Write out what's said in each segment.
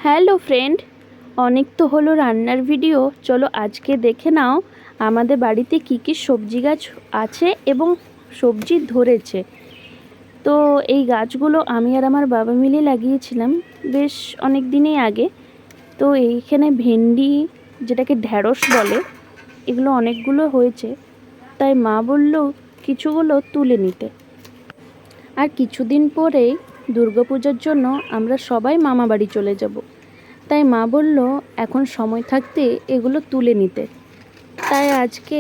Hello friend, অনেক তো হলো রান্নার ভিডিও। চলো আজকে দেখে নাও আমাদের বাড়িতে কি কি সবজি গাছ আছে এবং সবজি ধরেছে। তো এই গাছগুলো আমি আর আমার বাবা মিলে লাগিয়েছিলাম বেশ অনেক দিনই আগে। তো এইখানে ভেন্ডি, যেটাকে ঢ্যাঁড়স বলে, এগুলো অনেকগুলো হয়েছে। তাই মা বলল কিছুগুলো তুলে নিতে। আর কিছুদিন পরেই দুর্গাপূজার জন্য আমরা সবাই মামা বাড়ি চলে যাব। তাই মা বলল এখন সময় থাকতে এগুলো তুলে নিতে। তাই আজকে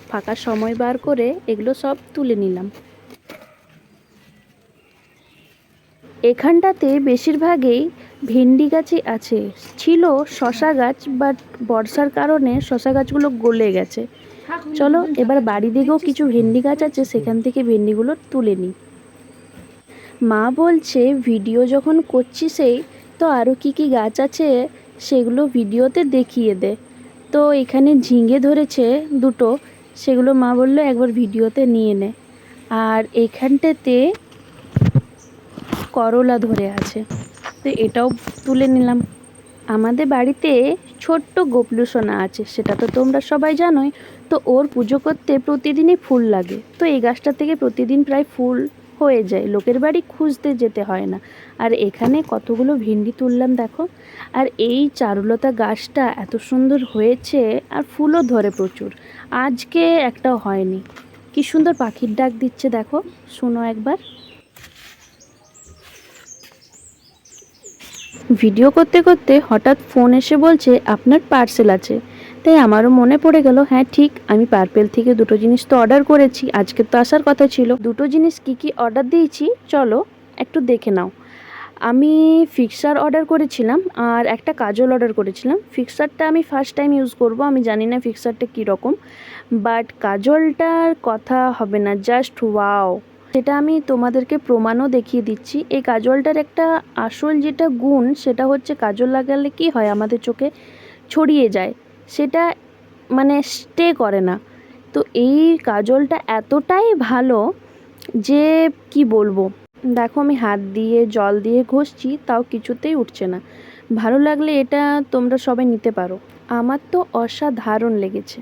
ফাঁকা সময় বার করে এগুলো সব তুলে নিলাম। এখানটাতে বেশিরভাগই ভেন্ডি গাছই আছে। ছিল শশা গাছ, বাট বর্ষার কারণে শশা গাছগুলো গলে গেছে। চলো এবার বাড়ি দিকেও কিছু ভেন্ডি গাছ আছে, সেখান থেকে ভেন্ডিগুলো তুলে নিই। মা বলছে ভিডিও যখন করছিসই তো আরও কি কি গাছ আছে সেগুলো ভিডিওতে দেখিয়ে দে। তো এখানে ঝিঙে ধরেছে দুটো, সেগুলো মা বললো একবার ভিডিওতে নিয়ে নে। আর এখানটাতে করলা ধরে আছে, তো এটাও তুলে নিলাম। আমাদের বাড়িতে ছোট্ট গোপলু সোনা আছে, সেটা তো তোমরা সবাই জানোই। তো ওর পুজো করতে প্রতিদিনই ফুল লাগে, তো এই গাছটা থেকে প্রতিদিন প্রায় ফুল হয়ে যায়, লোকের বাড়ি খুঁজতে যেতে হয় না। আর এখানে কতগুলো ভেন্ডি তুললাম দেখো। আর এই চারুলতা গাছটা এত সুন্দর হয়েছে, আর ফুলও ধরে প্রচুর। আজকে একটাও হয়নি। কি সুন্দর পাখির ডাক দিচ্ছে দেখো, শোনো একবার। ভিডিও করতে করতে হঠাৎ ফোন এসে বলছে আপনার পার্সেল আছে। তাই আমারও মনে পড়ে গেল, হ্যাঁ ঠিক, আমি পার্পেল থেকে দুটো জিনিস তো অর্ডার করেছি, আজকে তো আসার কথা ছিল। দুটো জিনিস কি কি অর্ডার দিয়েছি চলো একটু দেখে নাও। আমি ফিক্সার অর্ডার করেছিলাম আর একটা কাজল অর্ডার করেছিলাম। ফিক্সারটা আমি ফার্স্ট টাইম ইউজ করব, আমি জানি না ফিক্সারটা কীরকম, বাট কাজলটার কথা হবে না, জাস্ট ওয়াও। সেটা আমি তোমাদেরকে প্রমাণও দেখিয়ে দিচ্ছি। এই কাজলটার একটা আসল যেটা গুণ, সেটা হচ্ছে কাজল লাগালে কি হয় আমাদের চোখে ছড়িয়ে যায়, সেটা মানে স্টে করে না। তো এই কাজলটা এতটাই ভালো যে কি বলবো। দেখো আমি হাত দিয়ে জল দিয়ে ঘষছি, তাও কিছুতেই উঠছে না। ভালো লাগলে এটা তোমরা সবাই নিতে পারো। আমার তো অসাধারণ লেগেছে।